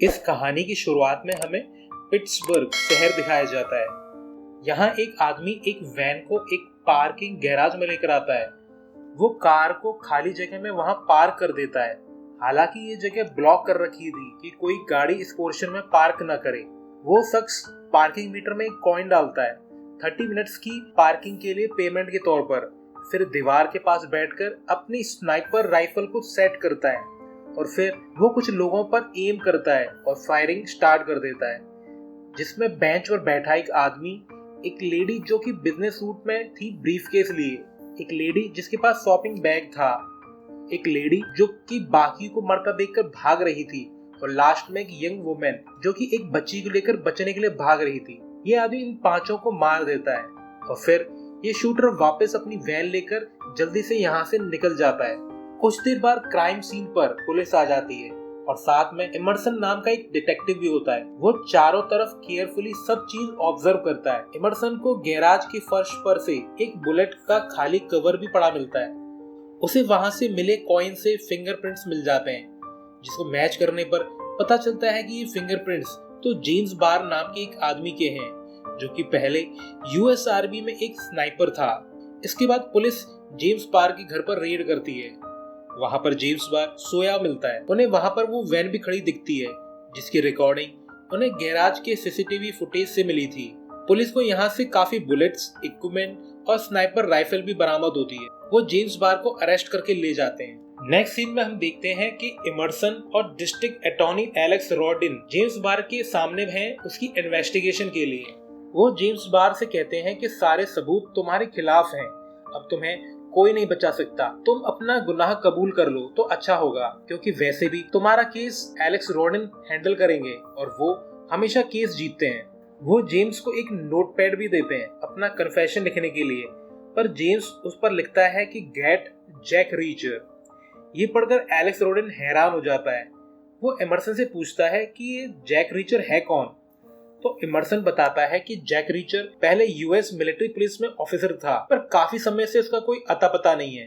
इस कहानी की शुरुआत में हमें पिट्सबर्ग शहर दिखाया जाता है। यहाँ एक आदमी एक वैन को एक पार्किंग गैराज में लेकर आता है। वो कार को खाली जगह में वहाँ पार्क कर देता है। हालांकि ये जगह ब्लॉक कर रखी थी कि कोई गाड़ी इस पोर्शन में पार्क न करे। वो शख्स पार्किंग मीटर में एक कॉइन डालता है 30 मिनट्स की पार्किंग के लिए पेमेंट के तौर पर। फिर दीवार के पास बैठकर अपनी स्नाइपर राइफल को सेट करता है और फिर वो कुछ लोगों पर एम करता है और फायरिंग स्टार्ट कर देता है, जिसमें बेंच पर बैठा एक आदमी, एक लेडी जो कि बिजनेस सूट में थी ब्रीफकेस लिए, एक लेडी जिसके पास शॉपिंग बैग था, एक लेडी जो कि बाकी को मरता देखकर भाग रही थी और लास्ट में एक यंग वुमेन जो कि एक बच्ची को लेकर बचने के लिए भाग रही थी। ये आदमी इन पांचों को मार देता है और फिर ये शूटर वापस अपनी वैन लेकर जल्दी से यहाँ से निकल जाता है। कुछ देर बाद क्राइम सीन पर पुलिस आ जाती है और साथ में इमर्सन नाम का एक डिटेक्टिव भी होता है। वो चारों तरफ केयरफुली सब चीज ऑब्जर्व करता है। इमर्सन को गैराज के फर्श पर से एक बुलेट का खाली कवर भी पड़ा मिलता है। उसे वहां से मिले कॉइन से फिंगरप्रिंट्स मिल जाते हैं, जिसको मैच करने पर पता चलता है कि ये फिंगरप्रिंट्स तो जेम्स बार नाम के एक आदमी के हैं, जो कि पहले यूएस आर्मी में एक स्नाइपर था। इसके बाद पुलिस जेम्स बार के घर पर रेड करती है। वहां पर जेम्स बार सोया मिलता है। उन्हें वहां पर वो वैन भी खड़ी दिखती है, जिसकी रिकॉर्डिंग उन्हें गैराज के सीसीटीवी फुटेज से मिली थी। पुलिस को यहाँ से काफी बुलेट्स, इक्विपमेंट और स्नाइपर राइफल भी बरामद होती है। वो जेम्स बार को अरेस्ट करके ले जाते हैं। नेक्स्ट सीन में हम देखते हैं कि इमर्सन और district attorney Alex Rodin James Barr के सामने हैं उसकी इन्वेस्टिगेशन के लिए। वो जेम्स बार से कहते हैं कि सारे सबूत तुम्हारे खिलाफ हैं, अब तुम्हें कोई नहीं बचा सकता, तुम अपना गुनाह कबूल कर लो तो अच्छा होगा, क्योंकि वैसे भी तुम्हारा केस एलेक्स रॉडिन हैंडल करेंगे और वो हमेशा केस जीतते हैं। वो जेम्स को एक नोटपैड भी देते हैं अपना कन्फेशन लिखने के लिए, पर जेम्स उस पर लिखता है कि गेट जैक रीचर। ये पढ़कर एलेक्स रॉडिन हैरान हो जाता है। वो इमर्सन से पूछता है कि ये जैक रीचर है कौन। तो इमर्सन बताता है कि जैक रीचर पहले यूएस मिलिट्री पुलिस में ऑफिसर था, पर काफी समय से उसका कोई अता पता नहीं है,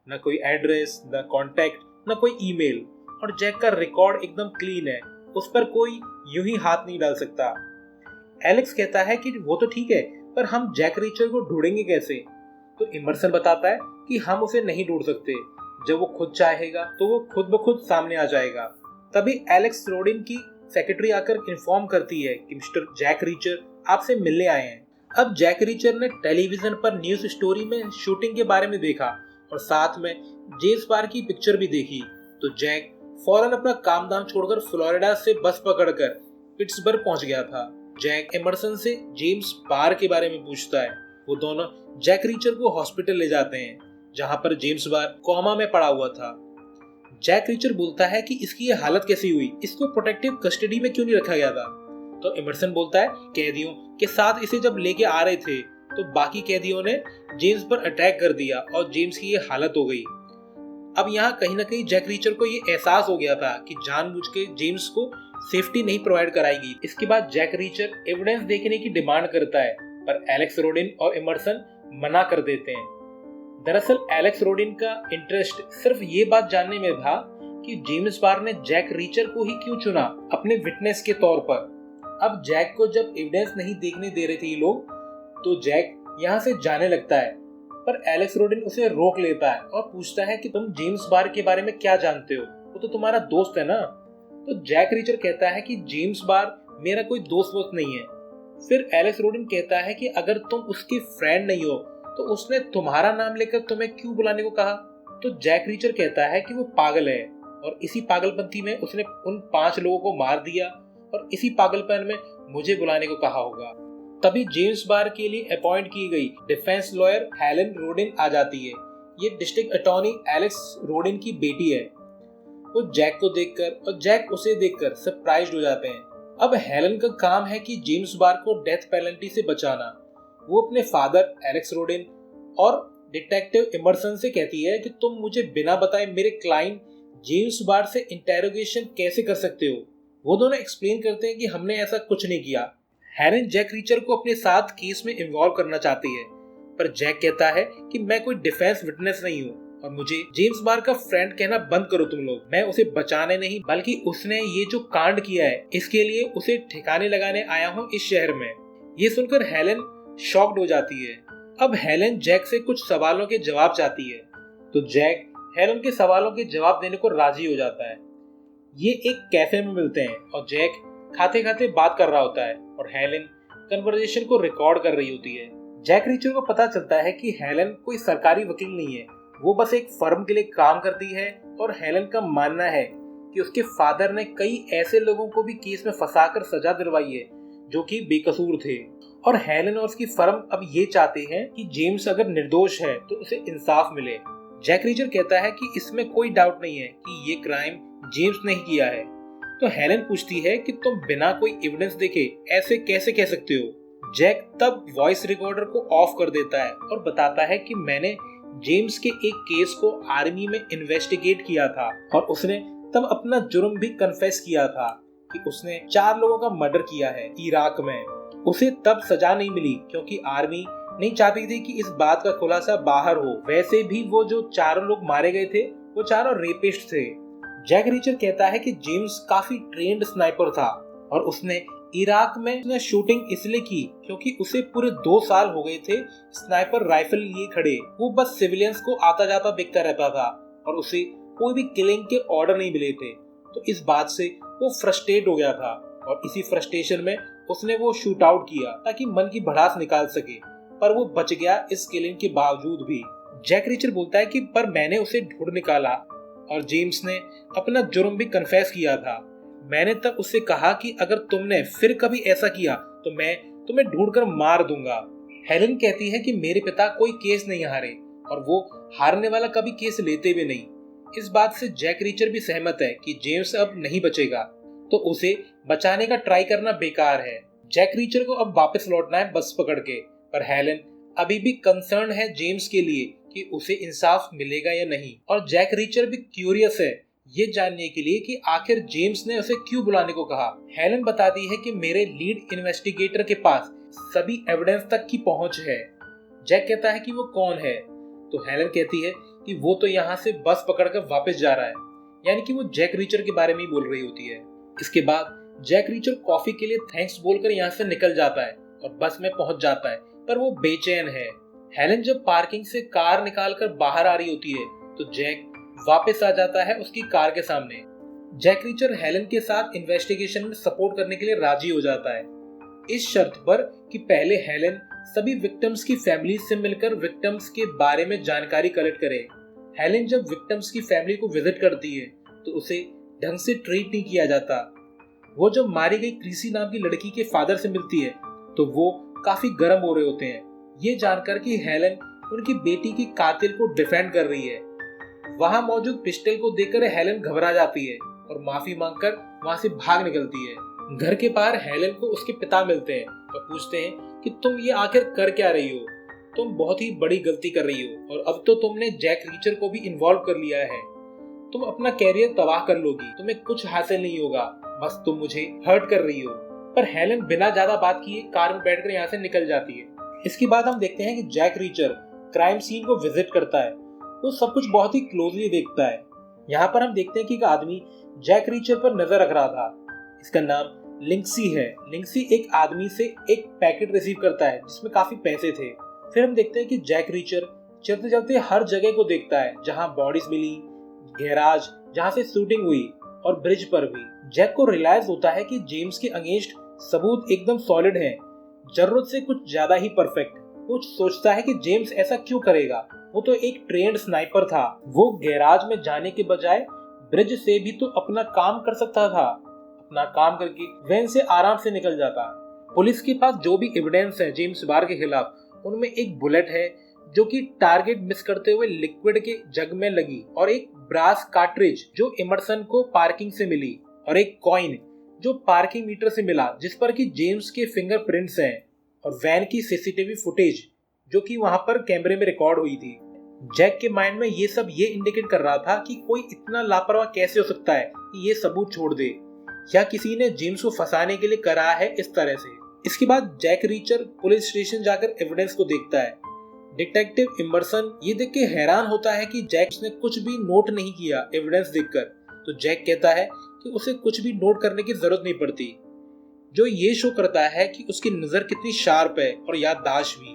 न कोई एड्रेस, न कॉन्टेक्ट, न कोई ईमेल, और जैक का रिकॉर्ड एकदम क्लीन है, उस पर कोई यूं ही हाथ नहीं डाल सकता। एलेक्स कहता है कि वो तो ठीक है, पर हम जैक रीचर को ढूंढेंगे कैसे। तो इमर्सन बताता है कि हम उसे नहीं ढूंढ सकते, जब वो खुद चाहेगा तो वो खुद ब खुद सामने आ जाएगा। तभी एलेक्स रॉडिन की सेक्रेटरी आकर इन्फॉर्म करती है कि मिस्टर जैक रीचर आपसे मिलने आए हैं। अब जैक रीचर ने टेलीविजन पर न्यूज स्टोरी में शूटिंग के बारे में देखा और साथ में जेम्स बार की पिक्चर भी देखी। तो जैक फौरन अपना काम धाम छोड़कर फ्लोरिडा से बस पकड़कर पिट्सबर्ग पहुंच गया था। जैक इमर्सन से जेम्स बार के बारे में पूछता है। वो दोनों जैक रीचर को हॉस्पिटल ले जाते हैं, जहां पर जेम्स बार कोमा में पड़ा हुआ था। जैक रीचर बोलता है कि इसकी ये हालत कैसी हुई, इसको प्रोटेक्टिव कस्टडी में क्यों नहीं रखा गया था। तो इमर्सन बोलता है कैदियों के साथ इसे जब लेके आ रहे थे तो बाकी कैदियों ने जेम्स पर अटैक कर दिया और जेम्स की ये हालत हो गई। अब यहाँ कहीं ना कहीं जैक रीचर को ये एहसास हो गया था कि जानबूझ के जेम्स को सेफ्टी नहीं प्रोवाइड कराएगी। इसके बाद जैक रीचर एविडेंस देखने की डिमांड करता है, पर एलेक्स रॉडिन और इमर्सन मना कर देते हैं। दरअसल एलेक्स रॉडिन का इंटरेस्ट सिर्फ ये बात जानने में था कि जेम्स बार ने जैक रीचर को ही क्यों चुना अपने विटनेस के तौर पर। अब जैक को जब एविडेंस नहीं देखने दे रहे थे ये लोग, तो जैक यहाँ से जाने लगता है, पर एलेक्स रॉडिन उसे रोक लेता है और पूछता है कि तुम जेम्स बार के बारे में क्या जानते हो, वो तो तुम्हारा दोस्त है ना। तो जैक रीचर कहता है कि जेम्स बार मेरा कोई दोस्त नहीं है। फिर एलेक्स रॉडिन कहता है कि अगर तुम उसकी फ्रेंड नहीं हो तो उसने तुम्हारा नाम लेकर तुम्हें क्यों बुलाने को कहा। तो जैक रीचर कहता है कि वो पागल है और इसी पागलपंती में उसने उन 5 लोगों को मार दिया और इसी पागलपन में मुझे बुलाने को कहा होगा। तभी जेम्स बार के लिए अपॉइंट की गई डिफेंस लॉयर हेलन रॉडिन आ जाती है। ये डिस्ट्रिक्ट अटॉर्नी एलेक्स रॉडिन की बेटी है। वो जैक को देखकर और जैक उसे देखकर सरप्राइज्ड हो जाते हैं। अब हेलन का काम है कि जेम्स बार को डेथ पेनल्टी से बचाना। वो अपने फादर एलेक्स रॉडिन और डिटेक्टिव इमर्सन से कहती है कि तुम मुझे बिना बताए मेरे क्लाइंट जेम्स बार से इंटेरोगेशन कैसे कर सकते हो। वो दोनों एक्सप्लेन करते हैं कि हमने ऐसा कुछ नहीं किया। हेलन जैक रीचर को अपने साथ केस में इन्वॉल्व करना चाहती है, पर जैक कहता है कि मैं कोई डिफेंस विटनेस नहीं हूँ और मुझे जेम्स बार का फ्रेंड कहना बंद करो तुम लोग। मैं उसे बचाने नहीं बल्कि उसने ये जो कांड किया है इसके लिए उसे ठिकाने लगाने आया हूँ इस शहर में। ये सुनकर हेलन शॉक्ड हो जाती है। अब हेलन जैक से कुछ सवालों के जवाब चाहती है तो जैक हेलन के सवालों के जवाब देने को राजी हो जाता है। ये एक कैफे में मिलते हैं और जैक खाते खाते बात कर रहा होता है और हेलन कन्वर्सेशन को रिकॉर्ड कर रही होती है। जैक रीचर को पता चलता है कि हेलन कोई सरकारी वकील नहीं है, वो बस एक फर्म के लिए काम करती है और हेलन का मानना है कि उसके फादर ने कई ऐसे लोगों को भी केस में फंसाकर सजा दिलवाई है जो कि बेकसूर थे। और हेलन और उसकी फर्म अब ये चाहते हैं कि जेम्स अगर निर्दोष है तो उसे इंसाफ मिले। जैक रीचर कहता है कि इसमें कोई डाउट नहीं है कि ये क्राइम जेम्स ने ही किया है। तो हेलन पूछती है कि तुम बिना कोई एविडेंस देखे ऐसे कैसे कह सकते हो। जैक तब वॉइस रिकॉर्डर को ऑफ कर देता है और बताता है कि मैंने जेम्स के एक केस को आर्मी में इन्वेस्टिगेट किया था और उसने तब अपना जुर्म भी कन्फेस किया था कि उसने 4 लोगों का मर्डर किया है इराक में। उसे तब सजा नहीं मिली क्योंकि आर्मी नहीं चाहती थी कि इस बात का खुलासा बाहर हो। वैसे भी वो जो 4 लोग मारे गए थे वो 4 रेपिस्ट थे। जैक रीचर कहता है कि जेम्स काफी ट्रेंड स्नाइपर था और उसने इराक में शूटिंग इसलिए की क्योंकि उसे पूरे 2 साल हो गए थे स्नाइपर राइफल लिए खड़े। वो बस सिविलियंस को आता जाता देखता रहता था और उसे कोई भी किलिंग के ऑर्डर नहीं मिले थे। तो इस बात से वो फ्रस्ट्रेट हो गया था और इसी फ्रस्ट्रेशन में उसने वो शूट आउट किया ताकि मन की भड़ास निकाल सके, पर वो बच गया इस किलिंग के बावजूद भी। जैक रीचर बोलता है कि पर मैंने उसे ढूंढ निकाला और जेम्स ने अपना जुर्म भी कन्फेस किया था। मैंने तब उससे कहा कि अगर तुमने फिर कभी ऐसा किया तो मैं तुम्हें ढूंढकर मार दूंगा। हेलन कहती है कि मेरे पिता कोई केस नहीं हारे और वो हारने वाला कभी केस लेते भी नहीं। इस बात से जैक रीचर भी सहमत है कि जेम्स अब नहीं बचेगा तो उसे बचाने का ट्राई करना बेकार है। जैक रीचर को अब वापस लौटना है बस पकड़ के, पर हेलन अभी भी कंसर्न है जेम्स के लिए कि उसे इंसाफ मिलेगा या नहीं। और जैक रीचर भी क्यूरियस है ये जानने के लिए कि आखिर जेम्स ने उसे क्यों बुलाने को कहा। हेलन बताती है कि मेरे लीड इन्वेस्टिगेटर के पास सभी एविडेंस तक की पहुंच है। जैक कहता है कि वो कौन है तो हेलन कहती है कि वो तो यहाँ से बस पकड़कर वापस जा रहा है, यानी कि वो जैक रीचर के बारे में ही बोल रही होती है। इसके बाद जैक रीचर कॉफी के लिए थैंक्स बोलकर यहाँ से निकल जाता है और बस में पहुंच जाता है, पर वो बेचैन है। हेलन जब पार्किंग से कार निकालकर बाहर आ रही होती है तो जैक वापस आ जाता है उसकी कार के सामने। जैक रीचर हेलन के साथ इन्वेस्टिगेशन में सपोर्ट करने के लिए राजी हो जाता है, इस शर्त पर कि पहले हेलन सभी विक्टिम्स की फैमिली से मिलकर विक्टिम्स के बारे में जानकारी कलेक्ट करे। हेलन जब विक्टिम्स की फैमिली को विजिट करती है तो उसे ढंग से ट्रीट नहीं किया जाता। वो जब मारी गई क्रिसी नाम की लड़की के फादर से मिलती है तो वो काफी गर्म हो रहे होते हैं, ये जानकर कि हेलन उनकी बेटी की कातिल को डिफेंड कर रही है। वहां मौजूद पिस्टल को देखकर हेलन घबरा जाती है और माफी मांगकर वहां से भाग निकलती है। घर के बाहर हेलन को उसके पिता मिलते हैं और पूछते हैं कि तुम ये आखिर कर क्या रही हो, तुम बहुत ही बड़ी गलती कर रही हो और अब तो तुमने जैक रीचर को भी इन्वॉल्व कर लिया है, तुम अपना कैरियर तबाह कर लोगी, तुम्हें कुछ हासिल नहीं होगा, बस तुम मुझे हर्ट कर रही हो। पर हेलन बिना ज्यादा बात किए कार में बैठकर यहाँ से निकल जाती है। इसके बाद हम देखते हैं कि जैक रीचर क्राइम सीन को विजिट करता है, वो सब कुछ बहुत ही क्लोजली देखता है। यहाँ पर हम देखते हैं कि एक आदमी जैक रीचर पर नजर रख रहा था, इसका नाम लिंक्सी है। लिंक्सी एक आदमी से एक पैकेट रिसीव करता है जिसमें काफी पैसे थे। फिर हम देखते हैं कि जैक रीचर चलते चलते हर जगह को देखता है जहाँ बॉडीज मिली, गैराज जहाँ से शूटिंग हुई और ब्रिज पर भी। जैक को रियलाइज होता है कि जेम्स के अगेंस्ट सबूत एकदम सॉलिड हैं, जरूरत से कुछ ज्यादा ही परफेक्ट। वो सोचता है कि जेम्स ऐसा क्यों करेगा, वो तो एक ट्रेंड स्नाइपर था, वो गैराज में जाने के बजाय ब्रिज से भी तो अपना काम कर सकता था। अपना काम करके वैन से आराम से निकल जाता। पुलिस के पास जो भी एविडेंस है जेम्स बार के खिलाफ, उनमें एक बुलेट है जो कि टारगेट मिस करते हुए लिक्विड के जग में लगी और एक ब्रास कार्ट्रिज जो इमर्सन को पार्किंग से मिली और एक कॉइन जो पार्किंग मीटर से मिला जिस पर कि जेम्स के फिंगरप्रिंट्स हैं और वैन की सीसीटीवी फुटेज जो कि वहां पर कैमरे में रिकॉर्ड हुई थी। जैक के माइंड में ये सब ये इंडिकेट कर रहा था कि कोई इतना लापरवाह कैसे हो सकता है कि ये सबूत छोड़ दे, या किसी ने जेम्स को फंसाने के लिए करा है इस तरह से। इसके बाद जैक रीचर पुलिस स्टेशन जाकर एविडेंस को देखता है। डिटेक्टिव इमर्सन ये देख के हैरान होता है कि जैक ने कुछ भी नोट नहीं किया एविडेंस देखकर। तो जैक कहता है कि उसे कुछ भी नोट करने की जरूरत नहीं पड़ती, जो ये शो करता है कि उसकी नजर कितनी शार्प है और याददाश्त भी।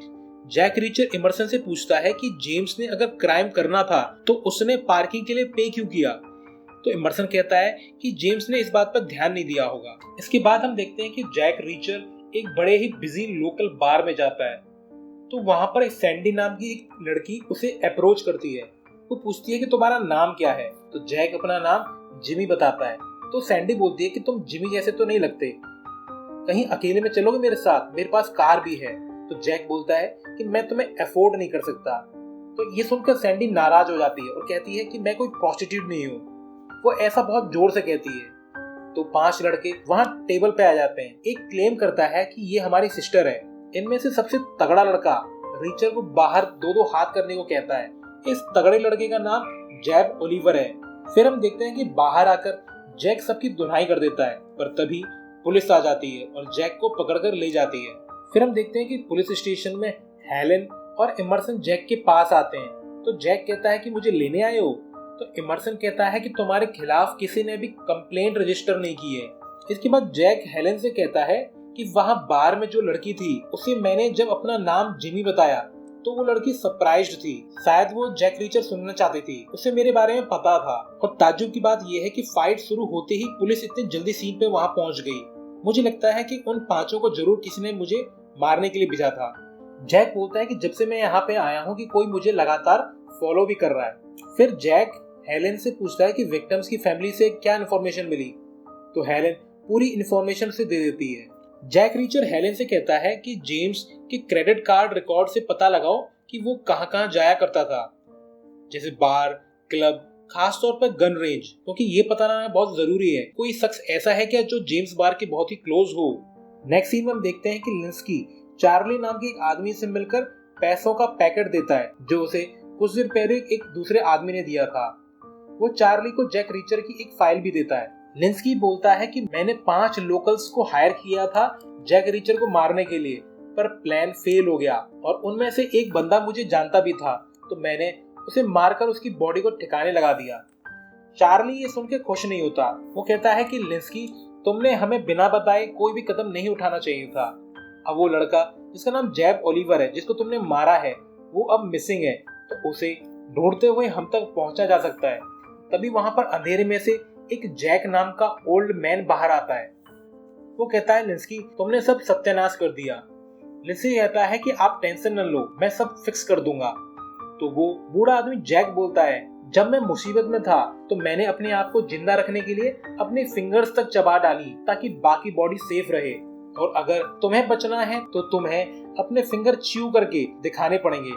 जैक रीचर इमर्सन से पूछता है कि जेम्स ने अगर क्राइम करना था तो उसने पार्किंग के लिए पे क्यों किया। तो इमर्सन कहता है कि जेम्स ने इस बात पर ध्यान नहीं दिया होगा। इसके बाद हम देखते हैं कि जैक रीचर एक बड़े ही बिजी लोकल बार में जाता है। तो वहां पर एक सैंडी नाम की एक लड़की उसे अप्रोच करती है। वो पूछती है कि तुम्हारा नाम क्या है। तो जैक अपना नाम जिमी बताता है। तो सैंडी बोलती है कि तुम जिमी जैसे तो नहीं लगते, कहीं अकेले में चलोगे मेरे साथ, मेरे पास कार भी है। तो जैक बोलता है कि मैं तुम्हें अफोर्ड नहीं कर सकता। तो ये सुनकर सैंडी नाराज हो जाती है और कहती है कि मैं कोई प्रोस्टिट्यूट नहीं हूँ। वो ऐसा बहुत जोर से कहती है। तो 5 लड़के वहां टेबल पे आ जाते हैं। एक क्लेम करता है कि ये हमारी सिस्टर है। इनमें से सबसे तगड़ा लड़का रीचर को बाहर 2-2 हाथ करने को कहता है। इस तगड़े लड़के का नाम जैब ओलिवर है। फिर हम देखते हैं कि बाहर आकर जैक सबकी धुनाई कर देता है, पर तभी पुलिस आ जाती है और जैक को पकड़कर ले जाती है। फिर हम देखते हैं कि पुलिस स्टेशन में हेलेन और इमर्सन जैक के पास आते हैं। तो जैक कहता है कि मुझे लेने आए हो। तो इमर्सन कहता है कि तुम्हारे खिलाफ किसी ने भी कंप्लेंट रजिस्टर नहीं की है। इसके बाद जैक हेलेन से कहता है कि वहां बार में जो लड़की थी उसे मैंने जब अपना नाम जिमी बताया तो वो लड़की सरप्राइज्ड थी। शायद वो जैक रीचर सुनना चाहती थी, उसे मेरे बारे में पता था। और ताज्जुब की बात यह है कि फाइट शुरू होते ही पुलिस इतनी जल्दी सीन पे वहां पहुंच गई। मुझे लगता है कि उन 5 को जरूर किसी ने मुझे मारने के लिए भेजा था। जैक बोलता है कि जब से मैं यहाँ पे आया हूँ कि कोई मुझे लगातार फॉलो भी कर रहा है। फिर जैक हेलेन से पूछता है कि विक्टिम्स की फैमिली से क्या इन्फॉर्मेशन मिली। तो हेलेन पूरी इन्फॉर्मेशन से दे देती है। जैक रीचर हेलेन से कहता है कि जेम्स के क्रेडिट कार्ड रिकॉर्ड से पता लगाओ कि वो कहाँ जाया करता था, जैसे बार, क्लब, खासतौर पर गन रेंज, क्योंकि ये पता लगाना बहुत जरूरी है। कोई शख्स ऐसा है क्या जो जेम्स बार के बहुत ही क्लोज हो। नेक्स्ट सीन में हम देखते हैं कि लिंस्की चार्ली नाम के एक आदमी से मिलकर पैसों का पैकेट देता है जो उसे कुछ देर पहले एक दूसरे आदमी ने दिया था। वो चार्ली को जैक रीचर की एक फाइल भी देता है। लिंस्की बोलता है कि मैंने 5 लोकल्स को हायर किया था जैक रीचर को मारने के लिए, पर प्लान फेल हो गया और उनमें से एक बंदा मुझे जानता भी था, तो मैंने उसे मारकर उसकी बॉडी को ठिकाने लगा दिया। चार्ली ये सुन के खुश नहीं होता। वो कहता है कि लिंस्की, तुमने हमें बिना बताए कोई भी कदम नहीं उठाना चाहिए था। अब वो लड़का जिसका नाम जैब ओलिवर है, जिसको तुमने मारा है, वो अब मिसिंग है, तो उसे ढूंढते हुए हम तक पहुंचा जा सकता है। तभी वहां पर अंधेरे में से एक जैक नाम का ओल्ड मैन बाहर आता है। वो कहता है, लिंस्की, तुमने सब सत्यानाश कर दिया। लिंस्की कहता है कि आप टेंशन न लो, मैं सब फिक्स कर दूंगा। तो वो बूढ़ा आदमी जैक बोलता है, जब मैं मुसीबत में था तो मैंने अपने आप को जिंदा रखने के लिए अपने फिंगर्स तक चबा डाली ताकि बाकी बॉडी सेफ रहे, और अगर तुम्हें बचना है तो तुम्हें अपने फिंगर च्यू करके दिखाने पड़ेंगे।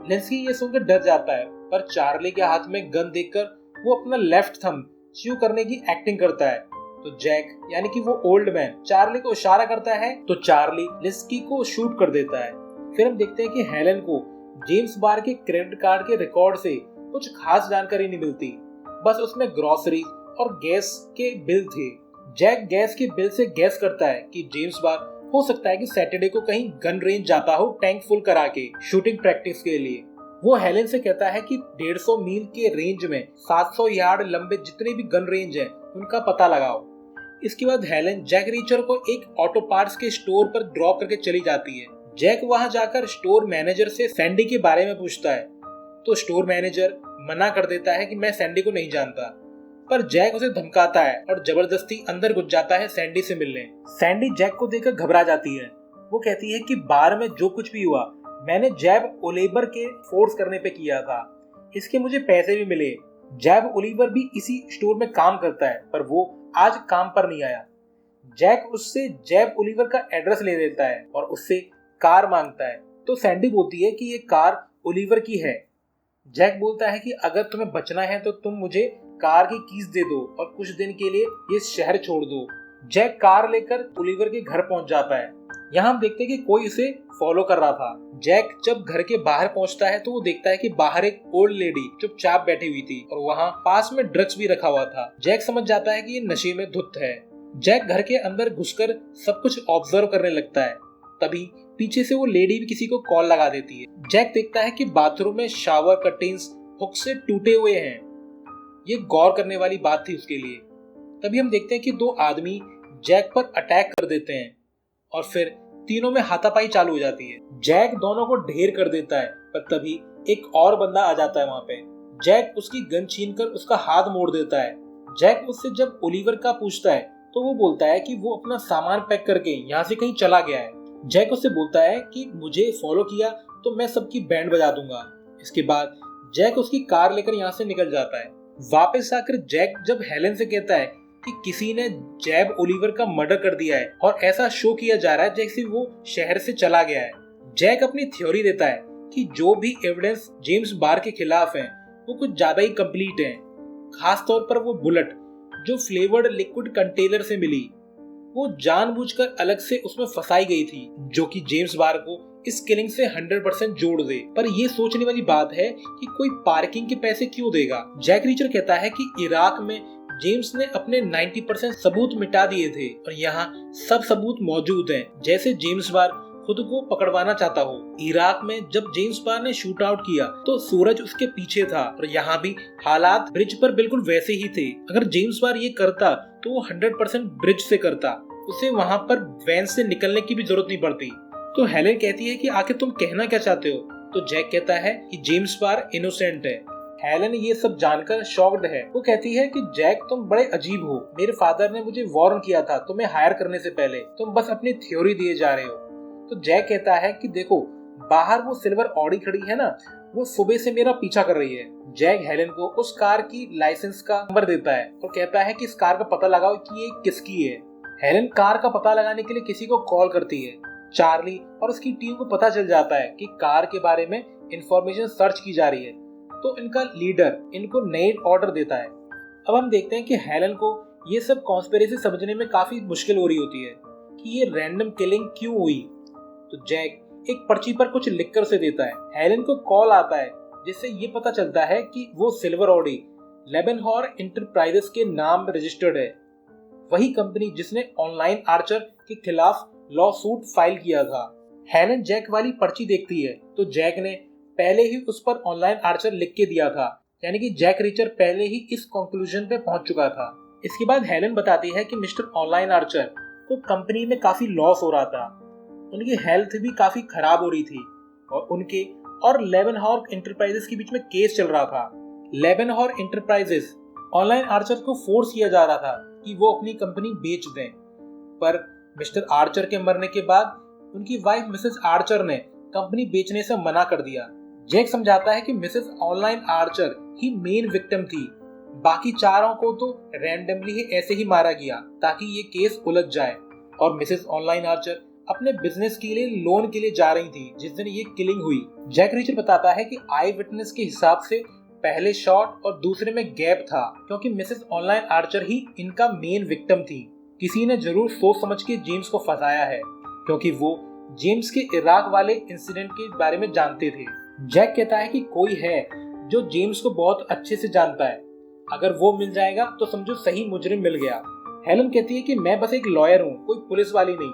लिंस्की ये सुनकर डर जाता है, पर चार्ली के हाथ में गन देखकर वो अपना लेफ्ट थंब च्यू करने की एक्टिंग करता है। तो जैक यानी कि वो ओल्ड मैन चार्ली को इशारा करता है, तो चार्ली लिंस्की को शूट कर देता है। फिर हम देखते हैं कि हेलेन को जेम्स बार के क्रेडिट कार्ड के रिकॉर्ड से कुछ खास जानकारी नहीं मिलती, बस उसमें ग्रोसरी और गैस के बिल थे। जैक गैस के बिल से गैस करता है कि जेम्स बार हो सकता है कि सैटरडे को कहीं गन रेंज जाता हो टैंक फुल करा के शूटिंग प्रैक्टिस के लिए। वो हेलेन से कहता है कि 150 मील के रेंज में 700 यार्ड लंबे जितने भी गन रेंज हैं उनका पता लगाओ। इसके बाद हेलेन जैक रीचर को एक ऑटो पार्ट्स के स्टोर पर ड्रॉप करके चली जाती है। जैक वहां जाकर स्टोर मैनेजर से सैंडी के बारे में पूछता है, तो स्टोर मैनेजर मना कर देता है कि मैं सैंडी को नहीं जानता, पर जैक उसे धमकाता है और जबरदस्ती अंदर घुस जाता है सैंडी से मिलने। सैंडी जैक को देखकर घबरा जाती है। वो कहती है कि बार में जो कुछ भी हुआ मैंने जैब ओलिवर के फोर्स करने पे किया था, इसके मुझे पैसे भी मिले। जैब ओलिवर भी इसी स्टोर में काम करता है, पर वो आज काम पर नहीं आया। जैक उससे जैब ओलिवर का एड्रेस ले लेता है और उससे कार मांगता है। तो सैंडी बोलती है कि ये कार ओलिवर की है। जैक बोलता है कि अगर तुम्हें बचना है तो तुम मुझे कार की कीज दे दो और कुछ दिन के लिए ये शहर छोड़ दो। जैक कार लेकर ओलिवर के घर पहुंच जाता है। यहाँ हम देखते हैं कि कोई उसे फॉलो कर रहा था। जैक जब घर के बाहर पहुंचता है तो वो देखता है कि बाहर एक ओल्ड लेडी चुपचाप बैठी हुई थी और वहाँ पास में ड्रग्स भी रखा हुआ था। जैक समझ जाता है कि ये नशे में धुत है। जैक घर के अंदर घुसकर सब कुछ ऑब्जर्व करने लगता है। तभी पीछे से वो लेडी भी किसी को कॉल लगा देती है। जैक देखता है कि बाथरूम में शावर कर्टेन्स हुक से टूटे हुए हैं। ये गौर करने वाली बात थी उसके लिए। तभी हम देखते हैं कि दो आदमी जैक पर अटैक कर देते हैं और फिर तीनों में हाथापाई चालू हो जाती है। जैक दोनों को ढेर कर देता है, पर तभी एक और बंदा आ जाता है वहां पे। जैक उसकी गन छीनकर उसका हाथ मोड़ देता है। जैक उससे जब ओलिवर का पूछता है तो वो बोलता है कि वो अपना सामान पैक करके यहाँ से कहीं चला गया है। जैक उससे बोलता है कि मुझे फॉलो किया तो मैं सबकी बैंड बजा दूंगा। इसके बाद जैक उसकी कार लेकर यहाँ से निकल जाता है। वापस आकर जैक जब हेलन से कहता है कि किसी ने जैब ओलिवर का मर्डर कर दिया है और ऐसा शो किया जा रहा है जैसे वो शहर से चला गया है। जैक अपनी थ्योरी देता है कि जो भी एविडेंस जेम्स बार के खिलाफ है वो कुछ ज्यादा ही कंप्लीट है। खास तौर पर वो बुलेट जो फ्लेवर्ड लिक्विड कंटेनर से मिली, वो जानबूझकर अलग से उसमें फंसाई गई थी, जो कि जेम्स बार को इस किलिंग से 100% जोड़ दे। पर ये सोचने वाली बात है कि कोई पार्किंग के पैसे क्यों देगा। जैक रीचर कहता है कि इराक में जेम्स ने अपने 90% सबूत मिटा दिए थे और यहाँ सब सबूत मौजूद हैं, जैसे जेम्स बार खुद को पकड़वाना चाहता हो। इराक में जब जेम्स बार ने शूट आउट किया तो सूरज उसके पीछे था और यहाँ भी हालात ब्रिज पर बिल्कुल वैसे ही थे। अगर जेम्स बार ये करता तो वो 100% ब्रिज से करता, उसे वहाँ पर वैन से निकलने की भी जरूरत नहीं पड़ती। तो हेलेन कहती है कि आखिर तुम कहना क्या चाहते हो। तो जैक कहता है कि जेम्स बार इनोसेंट है। हेलेन ये सब जानकर शॉक्ड है। वो कहती है कि जैक तुम बड़े अजीब हो, मेरे फादर ने मुझे वार्न किया था तुम्हें हायर करने से पहले, तुम बस अपनी थ्योरी दिए जा रहे हो। तो जैक कहता है कि देखो बाहर वो सिल्वर ऑडी खड़ी है ना, वो सुबह से मेरा पीछा कर रही है। जैक हेलेन को उस कार की लाइसेंस का नंबर देता है और कहता है कि इस कार का पता लगाओ कि ये किसकी है। हेलेन कार का पता लगाने के लिए किसी को कॉल करती है। चार्ली और उसकी टीम को पता चल जाता है कि कार के बारे में इंफॉर्मेशन सर्च की जा रही है, तो इनका लीडर इनको नए ऑर्डर देता है। अब हम देखते हैं कि हेलेन को ये सब कॉन्स्पिरेसी समझने में काफी मुश्किल हो रही होती है कि ये रैंडम किलिंग क्यों हुई। तो जैक एक पर्ची पर कुछ लिखकर से देता है। हेलेन को कॉल आता है जिससे ये पता चलता है कि वो सिल्वर ऑडी लेबनहॉर इंटरप्राइजेस के नाम रजिस्टर्ड है, वही कंपनी जिसने ऑनलाइन आर्चर के खिलाफ लॉ सूट फाइल किया था। हेलेन जैक वाली पर्ची देखती है तो जैक ने पहले ही उस पर ऑनलाइन आर्चर लिख के दिया था, यानी कि जैक रीचर पहले ही इस कंक्लूजन पे पहुंच चुका था। इसके बाद हेलेन बताती है कि मिस्टर ऑनलाइन आर्चर को कंपनी में काफी लॉस हो रहा था, उनकी हेल्थ भी काफी खराब हो रही थी और उनके और लेबनहॉर इंटरप्राइजेस के बीच में केस चल रहा था। लेबनहॉर इंटरप्राइजेस ऑनलाइन आर्चर को फोर्स किया जा रहा था कि वो अपनी कंपनी बेच दें, पर मिस्टर आर्चर के मरने के बाद उनकी वाइफ मिसेस आर्चर ने कंपनी बेचने से मना कर दिया। जैक समझाता है कि मिसेस ऑनलाइन आर्चर ही मेन विक्टिम थी, बाकी चारों को तो रैंडमली ही ऐसे ही मारा गया ताकि ये केस उलझ जाए। और मिसेस ऑनलाइन आर्चर अपने बिजनेस के लिए लोन के लिए जा रही थी जिस दिन ये किलिंग हुई। जैक रीचर बताता है कि आई विटनेस के हिसाब से पहले शॉट और दूसरे में गैप था, क्योंकि मिसेस ऑनलाइन आर्चर ही इनका मेन विक्टिम थी। किसी ने जरूर सोच समझ के जेम्स को फंसाया है, क्योंकि वो जेम्स के इराक वाले इंसिडेंट के बारे में जानते थे। जैक कहता है कि कोई है जो जेम्स को बहुत अच्छे से जानता है, अगर वो मिल जाएगा तो समझो सही मुजरिम मिल गया। हेलेन कहती है कि मैं बस एक लॉयर हूँ, कोई पुलिस वाली नहीं,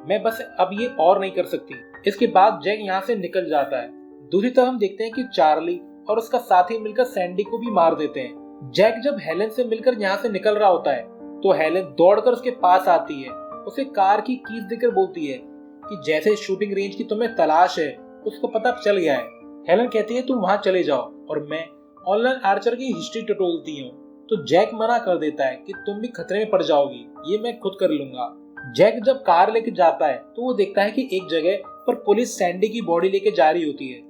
मैं बस अब ये और नहीं कर सकती। इसके बाद जैक यहाँ से निकल जाता है। दूसरी तरफ हम देखते हैं कि चार्ली और उसका साथी मिलकर सैंडी को भी मार देते हैं। जैक जब हेलेन से मिलकर यहाँ से निकल रहा होता है तो हेलेन दौड़कर उसके पास आती है, उसे कार की कीज देकर बोलती है कि जैसे शूटिंग रेंज की तुम्हें तलाश है उसको पता चल गया है। हेलेन कहती है तुम वहां चले जाओ और मैं ऑनलाइन आर्चर की हिस्ट्री टटोलती हूँ। तो जैक मना कर देता है कि तुम भी खतरे में पड़ जाओगी, ये मैं खुद कर लूंगा। जैक जब कार लेके जाता है तो वो देखता है कि एक जगह पर पुलिस सैंडी की बॉडी लेके जा रही होती है।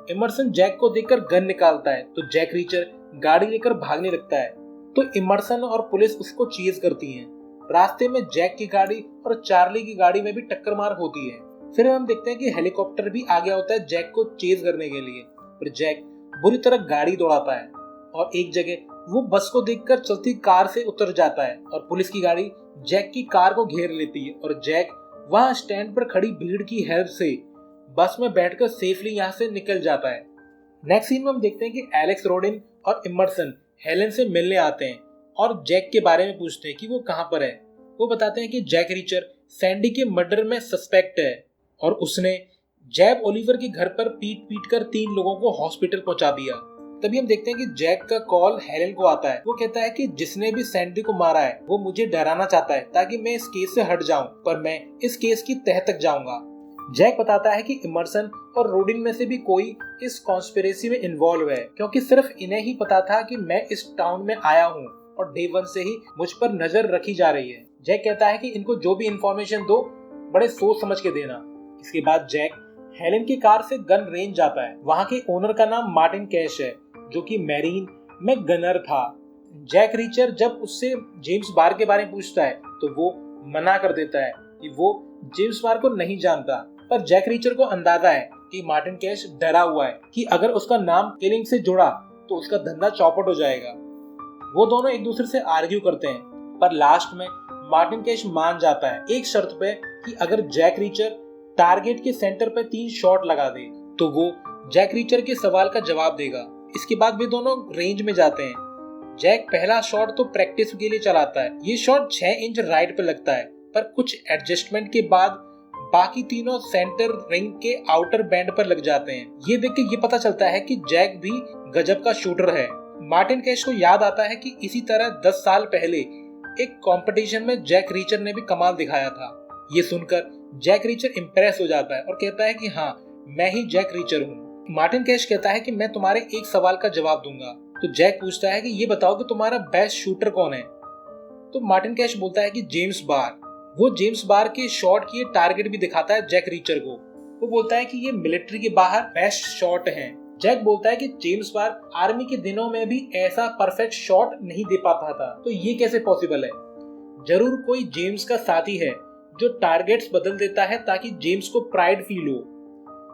इमर्सन जैक को देखकर गन निकालता है तो जैक रीचर गाड़ी लेकर भागने लगता है, तो इमर्सन और पुलिस उसको चेज करती हैं। रास्ते में जैक की गाड़ी और चार्ली की गाड़ी में भी टक्कर मार होती है। फिर हम देखते हैं कि हेलीकॉप्टर भी आ गया होता है जैक को चेज करने के लिए, पर जैक बुरी तरह गाड़ी दौड़ाता है और एक जगह वो बस को देखकर चलती कार से उतर जाता है और पुलिस की गाड़ी जैक की कार को घेर लेती है और जैक वहां स्टैंड पर खड़ी भीड़ की हेल्प से बस में बैठकर सेफली यहाँ से निकल जाता है। नेक्स्ट सीन में हम देखते हैं कि एलेक्स रोडिन और इमर्सन हेलेन से मिलने आते हैं और जैक के बारे में पूछते हैं कि वो कहाँ पर है। वो बताते हैं कि जैक रीचर सैंडी के मर्डर में सस्पेक्ट है और उसने जैब ओलिवर के घर पर पीट पीट कर 3 लोगों को हॉस्पिटल पहुंचा दिया। तभी हम देखते हैं कि जैक का कॉल हेलेन को आता है। वो कहता है कि जिसने भी सैंडी को मारा है वो मुझे डराना चाहता है ताकि मैं इस केस से हट जाऊं, पर मैं इस केस की तह तक जाऊंगा। जैक बताता है कि इमर्सन और रोडिन में से भी कोई इस कॉन्स्पिरेसी में इन्वॉल्व है, क्योंकि सिर्फ इन्हें ही पता था कि मैं इस टाउन में आया हूँ और डे 1 से ही मुझ पर नजर रखी जा रही है। जैक कहता है कि इनको जो भी इंफॉर्मेशन दो बड़े सोच समझ के देना। इसके बाद जैक हेलेन की कार से गन रेंज जाता है। वहाँ के ओनर का नाम मार्टिन कैश है, जो कि मैरीन में गनर था। जैक रीचर जब उससे जेम्स बार के बारे में पूछता है तो वो मना कर देता है कि वो जेम्स बार को नहीं जानता, पर जैक रीचर को अंदाजा है कि मार्टिन कैश डरा हुआ है कि अगर उसका नाम किलिंग से जुड़ा तो उसका धंधा चौपट हो जाएगा। वो दोनों एक दूसरे से आर्ग्यू करते हैं, पर लास्ट में मार्टिन कैश मान जाता है एक शर्त पे कि अगर जैक रीचर टारगेट के सेंटर पे 3 शॉट लगा दे तो वो जैक रीचर के सवाल का जवाब देगा। इसके बाद वे दोनों रेंज में जाते हैं। जैक पहला शॉट तो प्रैक्टिस के लिए चलाता है। ये शॉट 6 इंच राइट पे लगता है, पर कुछ एडजस्टमेंट के बाद बाकी तीनों सेंटर रिंग के आउटर बैंड पर लग जाते हैं। ये देख के ये पता चलता है कि जैक भी गजब का शूटर है। मार्टिन कैश को याद आता है कि इसी तरह 10 साल पहले एक कंपटीशन में जैक रीचर ने भी कमाल दिखाया था। ये सुनकर जैक रीचर इम्प्रेस हो जाता है और कहता है कि हाँ, मैं ही जैक रीचर हूँ। मार्टिन कैश कहता है कि मैं तुम्हारे एक सवाल का जवाब दूंगा। तो जैक पूछता है कि ये बताओ कि तुम्हारा बेस्ट शूटर कौन है। तो मार्टिन कैश बोलता है कि जेम्स बार। वो जेम्स बार के शॉट की टारगेट भी दिखाता है जैक रीचर को। वो बोलता है कि ये मिलिट्री के बाहर बेस्ट शॉट है। जैक बोलता है कि जेम्स बार आर्मी के दिनों में भी ऐसा परफेक्ट शॉट नहीं दे पाता था, तो ये कैसे पॉसिबल है। जरूर कोई जेम्स का साथी है जो टारगेट्स बदल देता है ताकि जेम्स को प्राइड फील हो।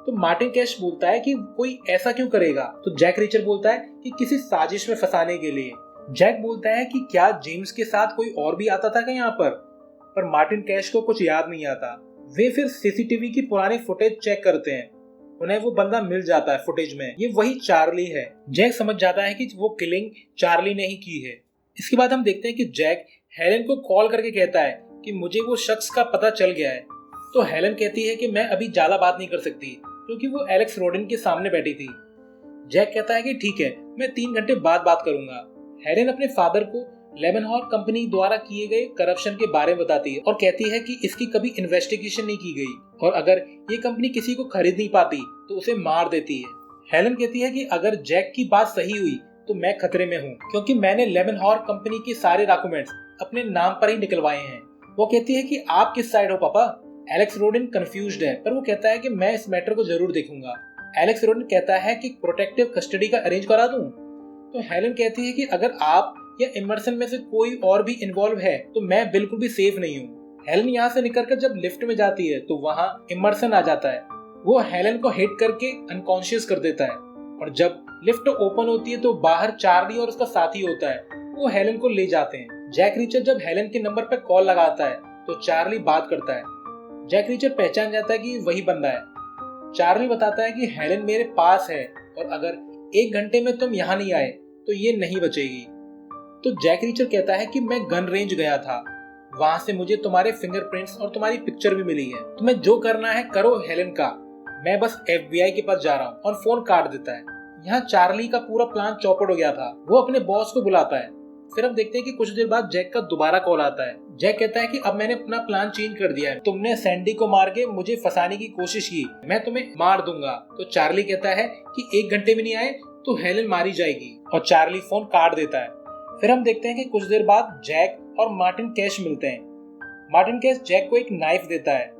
तो मार्टिन कैश बोलता है कि कोई ऐसा क्यों करेगा। तो जैक रीचर बोलता है कि किसी साजिश में फंसाने के लिए। जैक बोलता है कि क्या जेम्स के साथ कोई और भी आता था क्या यहाँ पर मार्टिन कैश को कुछ याद नहीं आता। वे फिर सीसीटीवी की पुरानी फुटेज चेक करते हैं। उन्हें वो बंदा मिल जाता है फुटेज में, ये वही चार्ली है। जैक समझ जाता है कि वो किलिंग चार्ली ने ही की है। इसके बाद हम देखते हैं कि जैक हेलेन को कॉल करके कहता है कि मुझे वो शख्स का पता चल गया है। तो हेलेन कहती है कि मैं अभी ज्यादा बात नहीं कर सकती क्योंकि वो एलेक्स रोडिन के सामने बैठी थी। जैक कहता है कि ठीक है, मैं 3 घंटे बाद बात करूंगा। हेलेन अपने फादर को लेमनहॉर कंपनी द्वारा किए गए करप्शन के बारे में बताती है और कहती है कि इसकी कभी इन्वेस्टिगेशन नहीं की गई और अगर ये कंपनी किसी को खरीद नहीं पाती तो उसे मार देती है। हेलेन कहती है कि अगर जैक की बात सही हुई तो मैं खतरे में हूँ क्योंकि मैंने लेमनहॉर कंपनी के सारे डॉक्यूमेंट्स अपने नाम पर ही निकलवाए हैं। वो कहती है कि आप किस साइड हो पापा। एलेक्स रोडिन कंफ्यूज्ड है, पर वो कहता है कि मैं इस मैटर को जरूर देखूंगा। एलेक्स रोडिन कहता है कि प्रोटेक्टिव कस्टडी का अरेंज करा दूं। तो हेलेन कहती है कि अगर आप या इमर्सन में से कोई और भी इन्वॉल्व है तो मैं बिल्कुल भी सेफ नहीं हूँ। हेलेन यहाँ से निकलकर जब लिफ्ट में जाती है तो वहाँ इमर्सन आ जाता है। वो हेलेन को हिट करके अनकॉन्शियस कर देता है और जब लिफ्ट ओपन होती है तो बाहर चार्ली और उसका साथी होता है। वो हेलेन को ले जाते हैं। जैक रीचर जब हेलेन के नंबर पर कॉल लगाता है तो चार्ली बात करता है। जैक रीचर पहचान जाता है कि वही बंदा है। चार्ली बताता है कि हेलेन मेरे पास है और अगर 1 घंटे में तुम यहाँ नहीं आए तो ये नहीं बचेगी। तो जैक रीचर कहता है कि मैं गन रेंज गया था, वहां से मुझे तुम्हारे फिंगरप्रिंट्स और तुम्हारी पिक्चर भी मिली है। तुम्हें जो करना है करो हेलेन का, मैं बस FBI के पास जा रहा हूँ। और फोन काट देता है। यहाँ चार्ली का पूरा प्लान चौपट हो गया था। वो अपने बॉस को बुलाता है। फिर हम देखते हैं कि कुछ देर बाद जैक का दोबारा कॉल आता है। जैक कहता है कि अब मैंने अपना प्लान चेंज कर दिया है। तुमने सैंडी को मार के मुझे फंसाने की कोशिश की, मैं तुम्हें मार दूंगा। तो चार्ली कहता है कि 1 घंटे में नहीं आए तो हेलेन मारी जाएगी और चार्ली फोन काट देता है। फिर हम देखते हैं कि कुछ देर बाद जैक और मार्टिन कैश मिलते हैं। मार्टिन कैश जैक को एक नाइफ देता है।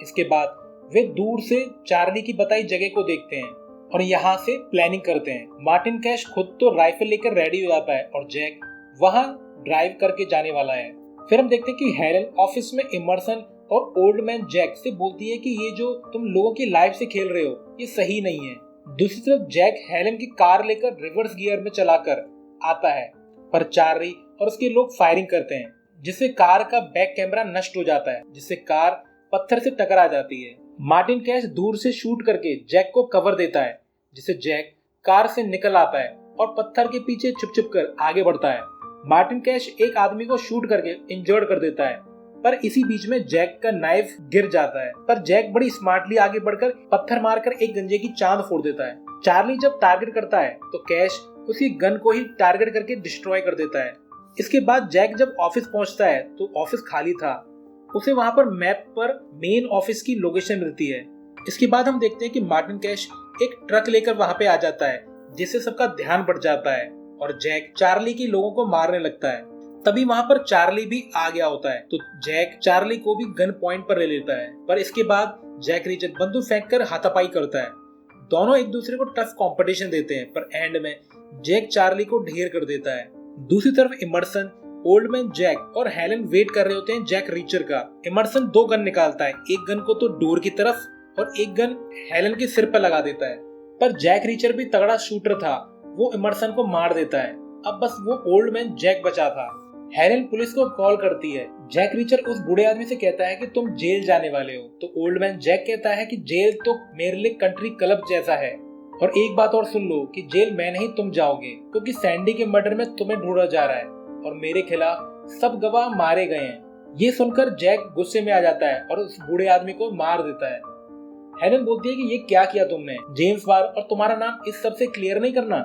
इसके बाद वे दूर से चार्ली की बताई जगह को देखते हैं और यहाँ से प्लानिंग करते हैं। मार्टिन कैश खुद तो राइफल लेकर रेडी हो जाता है और जैक वहां ड्राइव करके जाने वाला है। फिर हम देखते हैं कि हेलेन ऑफिस में इमर्सन और ओल्ड मैन जैक से बोलती है कि ये जो तुम लोगों की लाइफ से खेल रहे हो ये सही नहीं है। दूसरी तरफ जैक हेलेन की कार लेकर रिवर्स गियर में चलाकर आता है, पर चार्ली और उसके लोग फायरिंग करते हैं जिससे कार का बैक कैमरा नष्ट हो जाता है, जिससे कार पत्थर से टकरा जाती है। मार्टिन कैश दूर से शूट करके जैक को कवर देता है, जिससे जैक कार से निकल आता है और पत्थर के पीछे छुप छुप कर आगे बढ़ता है। मार्टिन कैश एक आदमी को शूट करके इंजर्ड कर देता है पर इसी बीच में जैक का नाइफ गिर जाता है, पर जैक बड़ी स्मार्टली आगे बढ़कर पत्थर मारकर एक गंजे की चांद फोड़ देता है। चार्ली जब टारगेट करता है तो कैश उसकी गन को ही टारगेट करके डिस्ट्रॉय कर देता है। इसके बाद जैक जब ऑफिस पहुंचता है तो ऑफिस खाली था। उसे वहां पर मैप पर मेन ऑफिस की लोकेशन मिलती है। इसके बाद हम देखते हैं कि मार्टिन कैश एक ट्रक लेकर वहां पे आ जाता है, जिससे सबका ध्यान बढ़ जाता है और जैक चार्ली के लोगों को मारने लगता है। तभी वहां पर चार्ली भी आ गया होता है, तो जैक चार्ली को भी गन पॉइंट पर ले लेता है। पर इसके बाद जैक रीचर बंदूक फेंक कर हाथापाई करता है। दोनों एक दूसरे को टफ कंपटीशन देते हैं, पर एंड में जैक चार्ली को ढेर कर देता है। दूसरी तरफ इमर्सन, ओल्डमैन जैक और हेलन वेट कर रहे होते हैं जैक रीचर का। इमर्सन 2 गन निकालता है, एक गन को तो डोर की तरफ और एक गन हेलन के सिर पर लगा देता है। पर जैक रीचर भी तगड़ा शूटर था, वो इमर्सन को मार देता है। अब बस वो ओल्डमैन जैक बचा था। हेलन पुलिस को कॉल करती है। जैक रीचर उस बूढ़े आदमी से कहता है कि तुम जेल जाने वाले हो, तो ओल्डमैन जैक कहता है कि जेल तो मेरे लिए कंट्री क्लब जैसा है, और एक बात और सुन लो कि जेल मैं नहीं तुम जाओगे, क्योंकि सैंडी के मर्डर में तुम्हें ढूंढा जा रहा है और मेरे खिलाफ सब गवाह मारे गए हैं। ये सुनकर जैक गुस्से में आ जाता है और उस बूढ़े आदमी को मार देता है। हेलन बोलती है कि ये क्या किया तुमने, जेम्स बार और तुम्हारा नाम इस सब से क्लियर नहीं करना।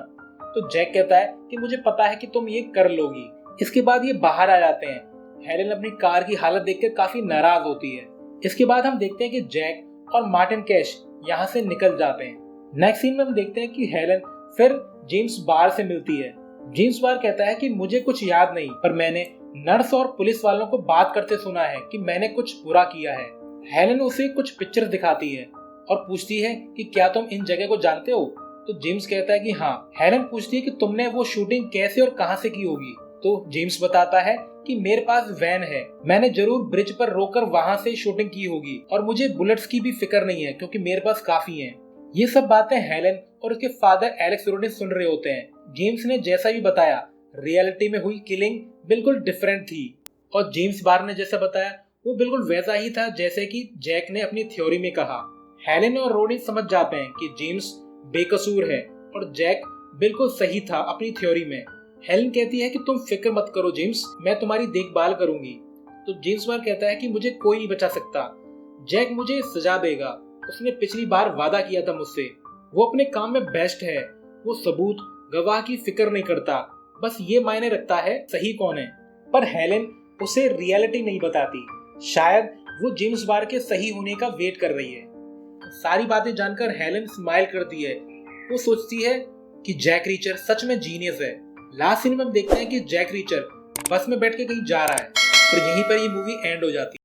तो जैक कहता है कि मुझे पता है कि तुम ये कर लोगी। इसके बाद ये बाहर आ जाते हैं। हेलन अपनी कार की हालत देखकर काफी नाराज होती है। इसके बाद हम देखते हैं कि जैक और मार्टिन कैश यहाँ से निकल जाते हैं। नेक्स्ट सीन में हम देखते हैं कि हेलन फिर जेम्स बार से मिलती है। जेम्स बार कहता है कि मुझे कुछ याद नहीं, पर मैंने नर्स और पुलिस वालों को बात करते सुना है कि मैंने कुछ बुरा किया है। हेलन उसे कुछ पिक्चर दिखाती है और पूछती है कि क्या तुम इन जगह को जानते हो। तो जेम्स कहता है कि हाँ। हेलन पूछती है कि तुमने वो शूटिंग कैसे और कहां से की होगी। तो जेम्स बताता है कि मेरे पास वैन है, मैंने जरूर ब्रिज पर रोककर वहां से शूटिंग की होगी, और मुझे बुलेट्स की भी फिक्र नहीं है क्योंकि मेरे पास काफी हैं। ये सब बातें हेलन और उसके फादर एलेक्स रोडिन सुन रहे होते हैं। जेम्स ने जैसा भी बताया, रियलिटी में हुई किलिंग बिल्कुल डिफरेंट थी, और जेम्स बार ने जैसा बताया वो बिल्कुल वैसा ही था जैसे कि जैक ने अपनी थ्योरी में कहा। हेलन और रोडिन समझ जाते हैं कि जेम्स बेकसूर है और जैक बिल्कुल सही था अपनी थ्योरी में। हेलन कहती है कि तुम फिक्र मत करो जेम्स, मैं तुम्हारी देखभाल करूंगी। तो जेम्स बार कहता है कि मुझे कोई नहीं बचा सकता, जैक मुझे सजा देगा, उसने पिछली बार वादा किया था मुझसे, वो अपने काम में बेस्ट है, वो सबूत गवाह की फिक्र नहीं करता, बस ये मायने रखता है सही कौन है। पर हेलन उसे रियलिटी नहीं बताती, शायद वो जेम्स बार के सही होने का वेट कर रही है। सारी बातें जानकर हेलन स्माइल करती है। वो सोचती है कि जैक रीचर सच में जीनियस है। लास्ट सीन में हम देखते हैं कि जैक रीचर बस में बैठ के कहीं जा रहा है और यहीं पर ये मूवी एंड हो जाती है।